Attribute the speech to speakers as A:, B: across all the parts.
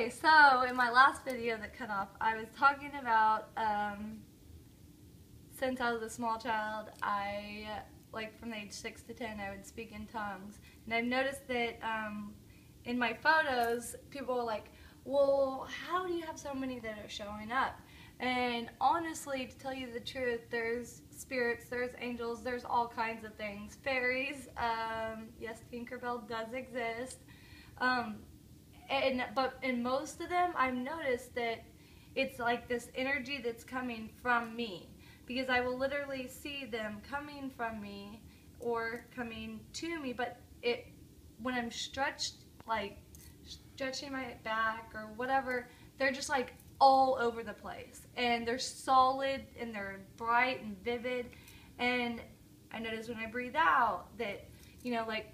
A: Okay, so in my last video that cut off, I was talking about since I was a small child, like from the age 6 to 10, I would speak in tongues. And I've noticed that in my photos, people are like, well, how do you have so many that are showing up? And honestly, to tell you the truth, there's spirits, there's angels, there's all kinds of things. Fairies, yes, Tinkerbell does exist. But in most of them, I've noticed that it's like this energy that's coming from me. Because I will literally see them coming from me or coming to me, but when I'm stretching my back or whatever, they're just like all over the place. And they're solid and they're bright and vivid. And I notice when I breathe out that, you know, like,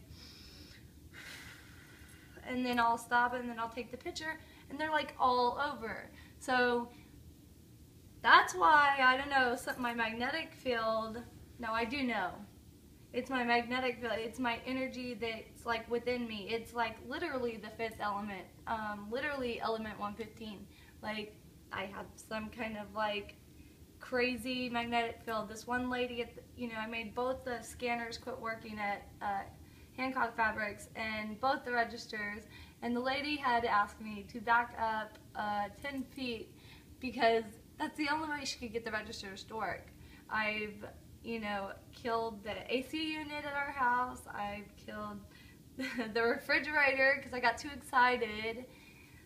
A: and then I'll stop and then I'll take the picture and they're like all over. So that's why, I don't know, my magnetic field, no, I do know. It's my magnetic field, it's my energy that's like within me. It's like literally the fifth element, literally element 115. Like, I have some kind of like crazy magnetic field. This one lady, I made both the scanners quit working at Hancock Fabrics and both the registers, and the lady had asked me to back up 10 feet because that's the only way she could get the registers to work. I've, killed the AC unit at our house. I've killed the refrigerator because I got too excited.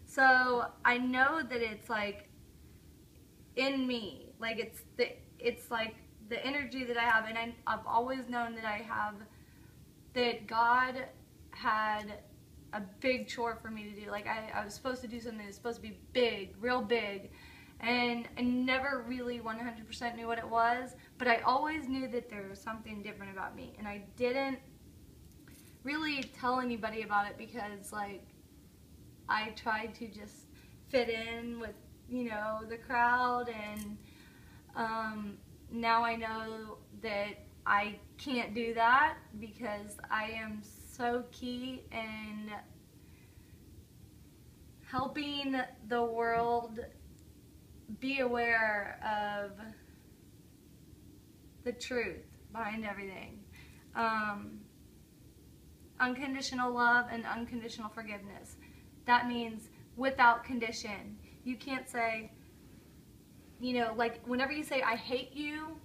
A: So I know that it's like in me. Like it's like the energy that I have, and I've always known that God had a big chore for me to do. Like I was supposed to do something that's supposed to be big, real big. And I never really 100% knew what it was, but I always knew that there was something different about me. And I didn't really tell anybody about it because, like, I tried to just fit in with, the crowd. And now I know that I can't do that because I am so key in helping the world be aware of the truth behind everything. Unconditional love and unconditional forgiveness. That means without condition. You can't say, like whenever you say I hate you,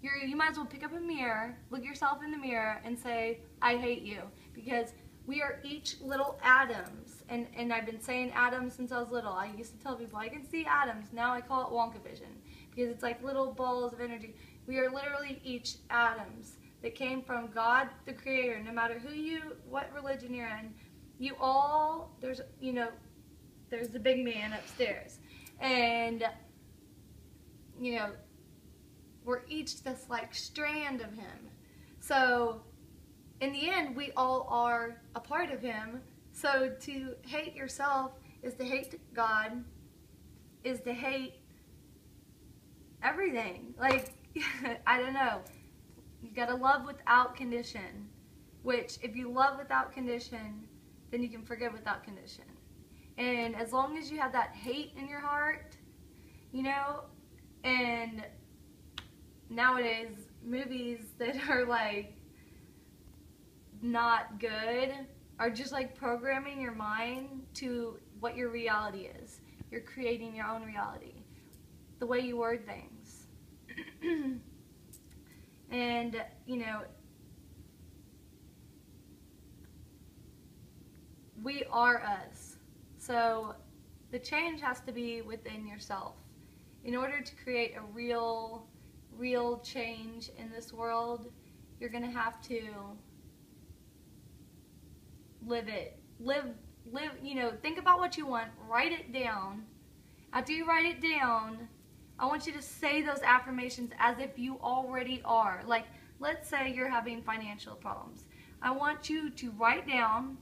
A: you might as well pick up a mirror, look yourself in the mirror and say I hate you, because we are each little atoms, and I've been saying atoms since I was little. I used to tell people I can see atoms. Now I call it Wonka vision because it's like little balls of energy. We are literally each atoms that came from God, the Creator. No matter what religion you're in, there's the big man upstairs, and we're each this like strand of Him. So in the end, we all are a part of Him. So to hate yourself is to hate God, is to hate everything. Like, I don't know. You gotta love without condition. Which, if you love without condition, then you can forgive without condition. And as long as you have that hate in your heart, and nowadays, movies that are like not good are just like programming your mind to what your reality is. You're creating your own reality, the way you word things. And we are us. So the change has to be within yourself. In order to create a real change in this world, you're gonna have to live it. Live, think about what you want, write it down. After you write it down, I want you to say those affirmations as if you already are. Like, let's say you're having financial problems. I want you to write down,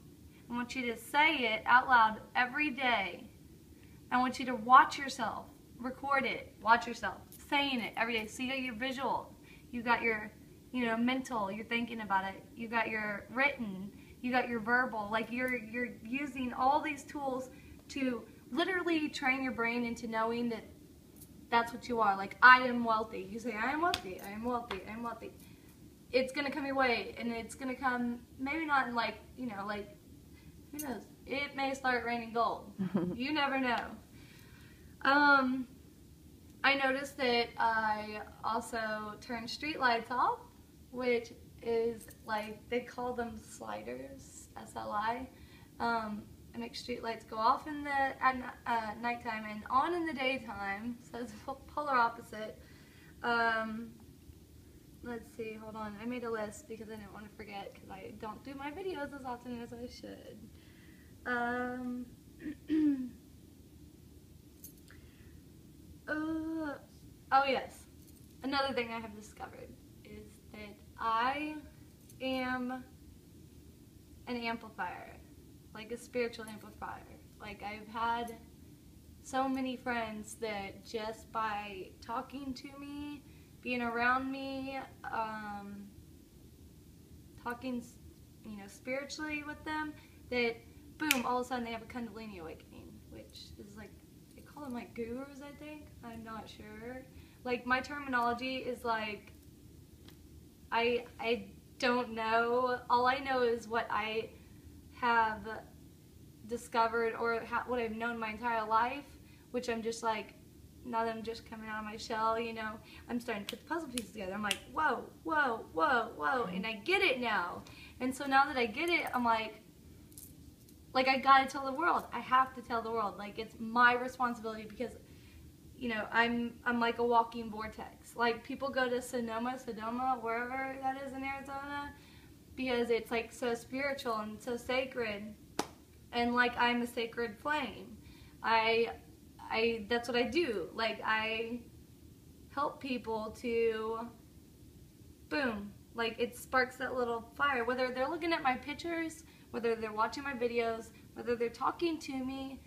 A: I want you to say it out loud every day. I want you to watch yourself, record it, watch yourself, saying it every day. So you got your visual, you got your, mental, you're thinking about it, you got your written, you got your verbal, like you're using all these tools to literally train your brain into knowing that that's what you are. Like, I am wealthy. You say, I am wealthy, I am wealthy, I am wealthy. It's going to come your way, and it's going to come, maybe not in like, you know, like, who knows? It may start raining gold. You never know. I noticed that I also turned street lights off, which is like, they call them sliders, SLI. I make street lights go off in the at nighttime and on in the daytime, so it's polar opposite. Let's see, hold on. I made a list because I didn't want to forget, because I don't do my videos as often as I should. Oh yes, another thing I have discovered is that I am an amplifier, like a spiritual amplifier. Like, I've had so many friends that just by talking to me, being around me, talking, you know, spiritually with them, that boom, all of a sudden they have a Kundalini awakening, which is like, they call them like gurus, I think. I'm not sure. Like, my terminology is like, I don't know. All I know is what I have discovered, or what I've known my entire life, which I'm just like, now that I'm just coming out of my shell, you know, I'm starting to put the puzzle pieces together. I'm like, whoa, whoa, whoa, whoa, and I get it now. And so now that I get it, I'm like I gotta tell the world. I have to tell the world. Like, it's my responsibility, because, you know, I'm like a walking vortex. Like, people go to Sonoma, wherever that is in Arizona, because it's like so spiritual and so sacred, and like, I'm a sacred flame. That's what I do. Like, I help people to, boom, like, it sparks that little fire, whether they're looking at my pictures, whether they're watching my videos, whether they're talking to me,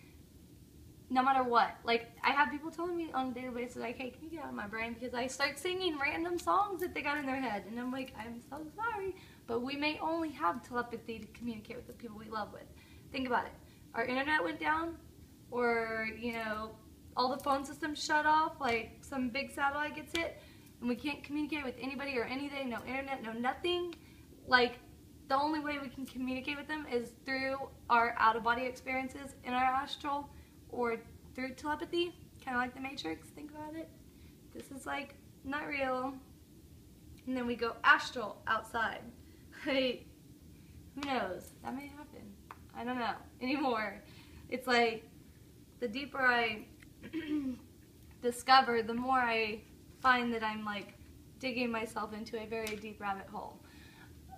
A: no matter what. Like, I have people telling me on a daily basis, like, hey, can you get out of my brain? Because I start singing random songs that they got in their head. And I'm like, I'm so sorry, but we may only have telepathy to communicate with the people we love with. Think about it. Our internet went down, or, you know, all the phone systems shut off, like some big satellite gets hit, and we can't communicate with anybody or anything, no internet, no nothing. Like, the only way we can communicate with them is through our out-of-body experiences in our astral, or through telepathy, kind of like the Matrix. Think about it. This is like not real, and then we go astral outside. Like, who knows? That may happen. I don't know anymore. It's like, the deeper I discover, the more I find that I'm like digging myself into a very deep rabbit hole.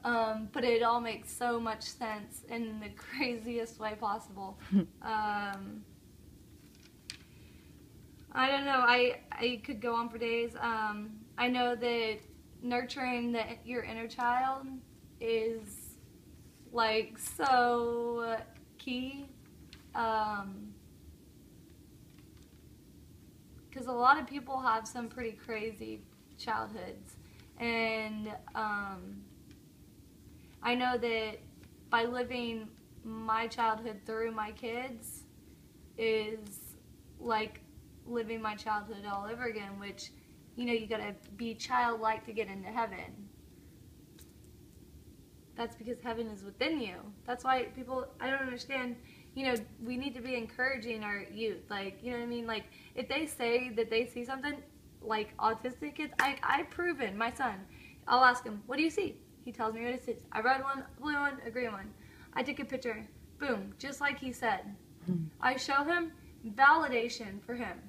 A: But it all makes so much sense in the craziest way possible. I don't know, I could go on for days. I know that nurturing your inner child is like so key. Because a lot of people have some pretty crazy childhoods, and I know that by living my childhood through my kids is like living my childhood all over again, which, you know, you gotta be childlike to get into heaven. That's because heaven is within you. That's why people, I don't understand, you know, we need to be encouraging our youth. Like, you know what I mean? Like, if they say that they see something, like autistic kids, I've proven, my son, I'll ask him, what do you see? He tells me what it is. I red one, a blue one, a green one. I take a picture, boom, just like he said. I show him validation for him.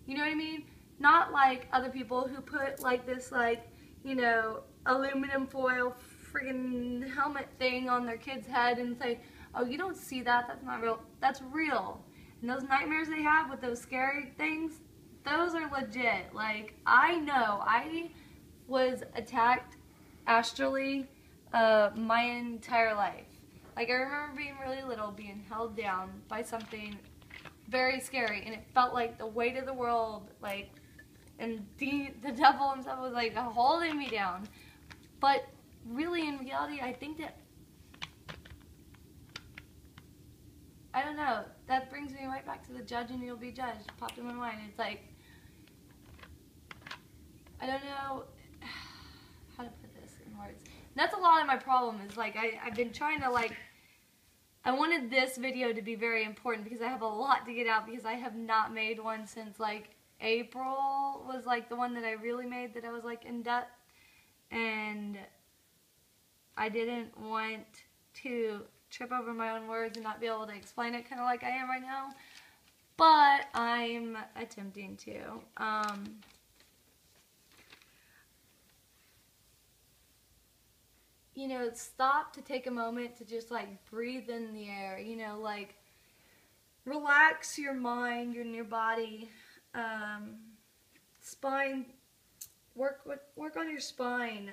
A: You know what I mean? Not like other people who put like this, like, you know, aluminum foil friggin' helmet thing on their kid's head and say, oh, you don't see that, that's not real. That's real. And those nightmares they have with those scary things, those are legit. Like, I know, I was attacked astrally my entire life. Like, I remember being really little, being held down by something very scary, and it felt like the weight of the world, like, and the devil himself was like holding me down. But really, in reality, I think that I don't know. That brings me right back to the judge and you'll be judged. Popped in my mind. It's like, I don't know how to put this in words. And that's a lot of my problem is like, I've been trying to like, I wanted this video to be very important because I have a lot to get out because I have not made one since like April was like the one that I really made that I was like in depth. And I didn't want to trip over my own words and not be able to explain it kind of like I am right now. But I'm attempting to. You know, stop to take a moment to just like breathe in the air, you know, like relax your mind and your body. Spine, work on your spine.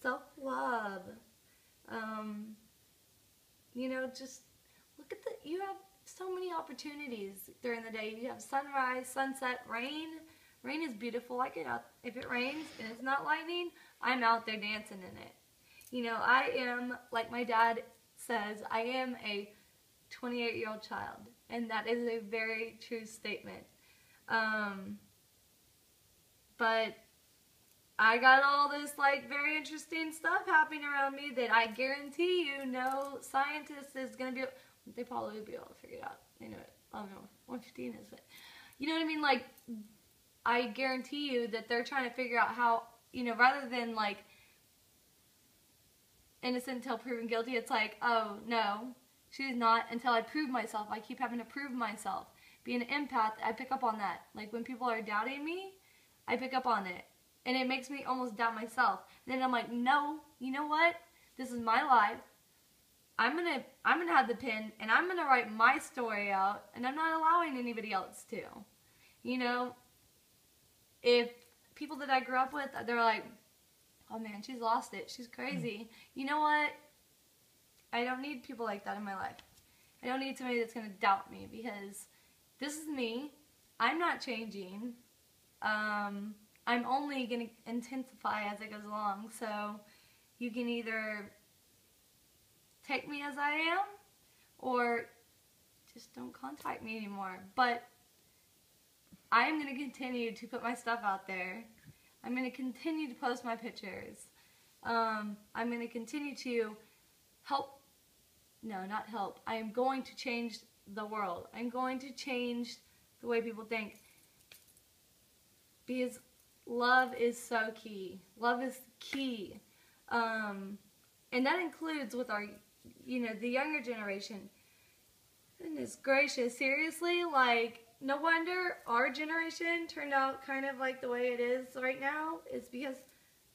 A: Self-love. You know, just look at you have so many opportunities during the day. You have sunrise, sunset, rain. Rain is beautiful. I get out, if it rains and it's not lightning, I'm out there dancing in it. You know, I am, like my dad says, I am a 28-year-old child. And that is a very true statement. But I got all this like very interesting stuff happening around me that I guarantee you no scientist is going to be, they probably will be able to figure it out. They know it. I don't know what 115 is, but you know what I mean? Like, I guarantee you that they're trying to figure out how, you know, rather than like innocent until proven guilty, it's like, oh no, she's not until I prove myself. I keep having to prove myself. Being an empath, I pick up on that. Like when people are doubting me, I pick up on it. And it makes me almost doubt myself. And then I'm like, no, you know what? This is my life. I'm gonna have the pen and I'm gonna write my story out and I'm not allowing anybody else to. You know, if people that I grew up with, they're like, oh man, she's lost it. She's crazy. You know what? I don't need people like that in my life. I don't need somebody that's gonna doubt me because this is me. I'm not changing. I'm only going to intensify as it goes along, so you can either take me as I am or just don't contact me anymore. But I'm going to continue to put my stuff out there. I'm going to continue to post my pictures. I'm going to continue to help, no, not help. I am going to change the world. I'm going to change the way people think because love is so key. Love is key. And that includes with our, you know, the younger generation. Goodness gracious, seriously? Like, no wonder our generation turned out kind of like the way it is right now. It's because,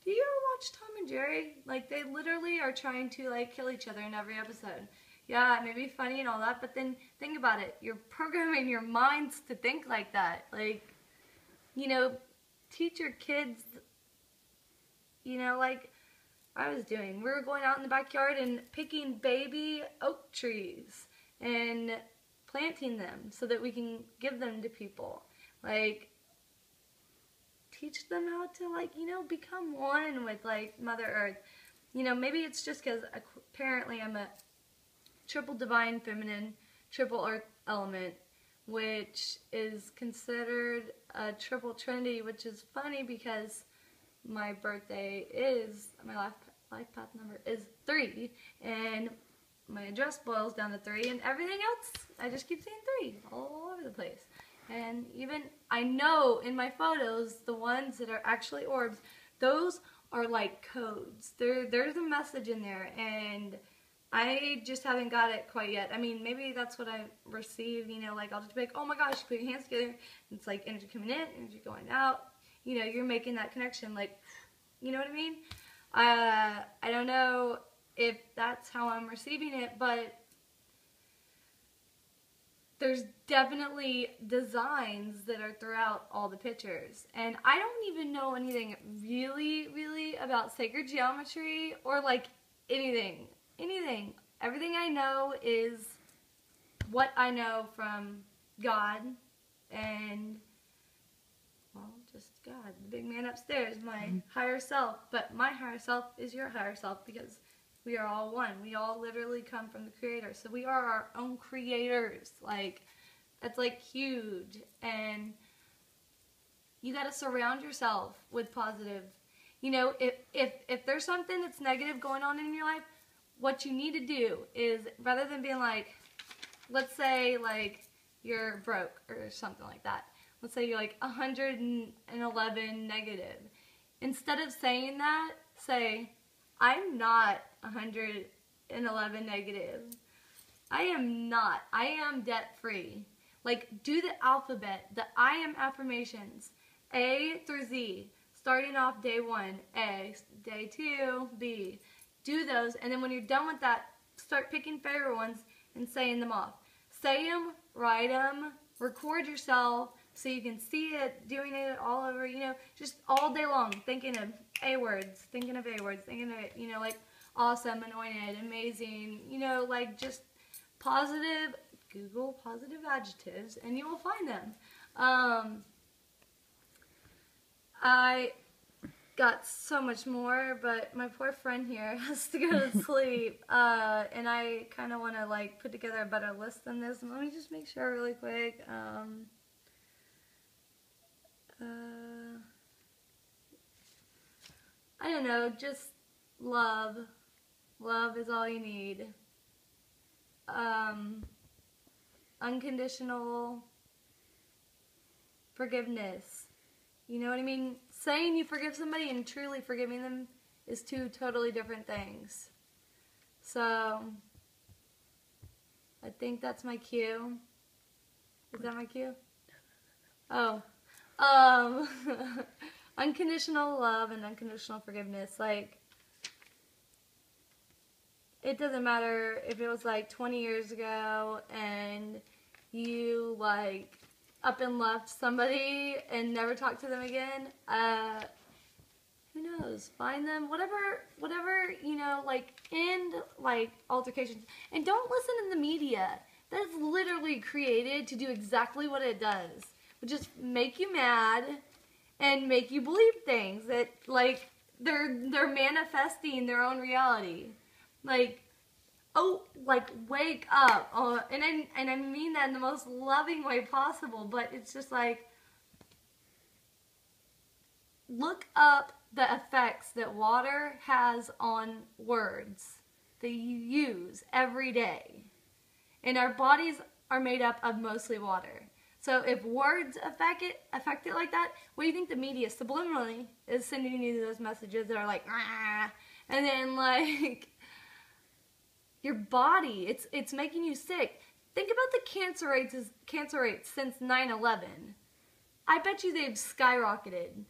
A: do you ever watch Tom and Jerry? Like, they literally are trying to, like, kill each other in every episode. Yeah, it may be funny and all that, but then think about it. You're programming your minds to think like that. Like, you know, teach your kids, you know, like I was doing. We were going out in the backyard and picking baby oak trees and planting them so that we can give them to people. Like, teach them how to, like, you know, become one with, like, Mother Earth. You know, maybe it's just because apparently I'm a triple divine feminine, triple earth element, which is considered a triple trinity, which is funny because my birthday is, my life path number is 3, and my address boils down to 3, and everything else, I just keep saying 3 all over the place. And even, I know in my photos, the ones that are actually orbs, those are like codes. There's a message in there, and I just haven't got it quite yet. I mean, maybe that's what I receive, you know, like I'll just be like, oh my gosh, put your hands together. And it's like energy coming in, energy going out. You know, you're making that connection, like, you know what I mean? I don't know if that's how I'm receiving it, but there's definitely designs that are throughout all the pictures. And I don't even know anything really about sacred geometry or like anything. Everything I know is what I know from God and, well, just God, the big man upstairs, my higher self. But my higher self is your higher self because We are all one. We all literally come from the Creator. So we are our own creators. Like, that's like huge. And you got to surround yourself with positive. You know, if there's something that's negative going on in your life, what you need to do is, rather than being like, let's say like you're broke or something like that. Let's say you're like 111 negative. Instead of saying that, say, I'm not 111 negative. I am not. I am debt free. Like, do the alphabet, the I am affirmations, A through Z, starting off day 1, A, day 2, B. Do those, and then when you're done with that, start picking favorite ones and saying them off. Say them, write them, record yourself so you can see it, doing it all over, you know, just all day long, thinking of A words, thinking of it, you know, like awesome, anointed, amazing, you know, like just positive. Google positive adjectives and you will find them. I got so much more, but my poor friend here has to go to sleep, and I kind of want to like put together a better list than this. Let me just make sure really quick. I don't know, just love. Love is all you need. Unconditional forgiveness. You know what I mean? Saying you forgive somebody and truly forgiving them is two totally different things. So, I think that's my cue. Is that my cue? Oh. Unconditional love and unconditional forgiveness. Like, it doesn't matter if it was like 20 years ago and you like up and left somebody and never talked to them again. Who knows? Find them, whatever, you know, like end like altercations. And don't listen to the media. That's literally created to do exactly what it does, which is make you mad and make you believe things that like they're manifesting their own reality. Like, oh, like, wake up. Oh, and I mean that in the most loving way possible, but it's just like, look up the effects that water has on words that you use every day. And our bodies are made up of mostly water. So if words affect it like that, what do you think the media subliminally is sending you those messages that are like, ah, and then like, your body, it's making you sick. Think about the cancer rates since 9/11. I bet you they've skyrocketed.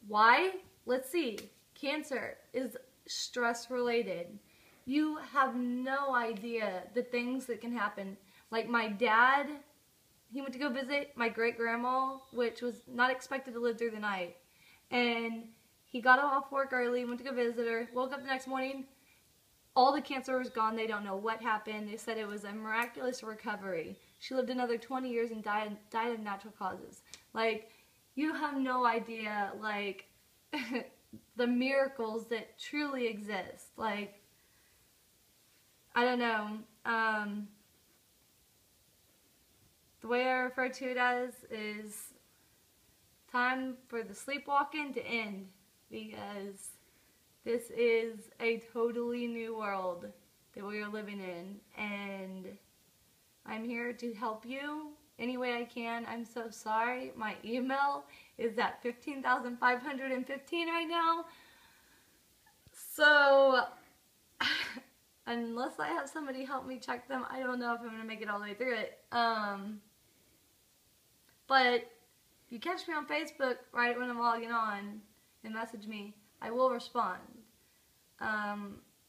A: Why? Let's see. Cancer is stress related. You have no idea the things that can happen. Like my dad, he went to go visit my great grandma, which was not expected to live through the night. And he got off work early, went to go visit her, woke up the next morning. All the cancer was gone. They don't know what happened. They said it was a miraculous recovery. She lived another 20 years and died of natural causes. Like, you have no idea, like, the miracles that truly exist. Like, I don't know. The way I refer to it as is time for the sleepwalking to end, because this is a totally new world that we are living in, and I'm here to help you any way I can. I'm so sorry. My email is at 15,515 right now. So, unless I have somebody help me check them, I don't know if I'm going to make it all the way through it. But if you catch me on Facebook right when I'm logging on and message me, I will respond.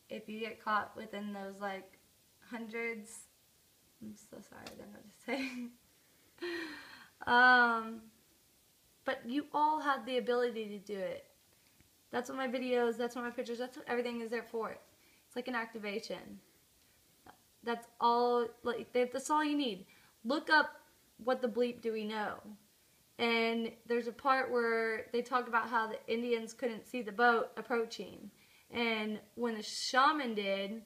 A: If you get caught within those like hundreds, I'm so sorry, I don't know what to say. But you all have the ability to do it. That's what my videos, that's what my pictures, that's what everything is there for. It's like an activation. That's all, like, that's all you need. Look up what the bleep do we know. And there's a part where they talk about how the Indians couldn't see the boat approaching. And when the shaman did,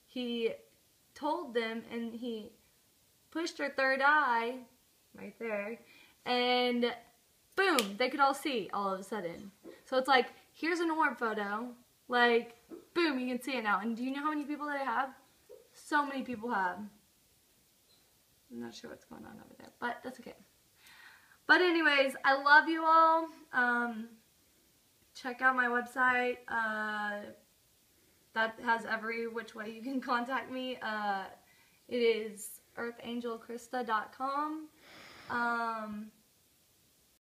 A: he told them, and he pushed her third eye right there, and boom, they could all see all of a sudden. So it's like, here's an orb photo, like, boom, you can see it now. And do you know how many people they have? So many people have. I'm not sure what's going on over there, but that's okay. But anyways, I love you all. Check out my website. That has every which way you can contact me. It is earthangelkrista.com.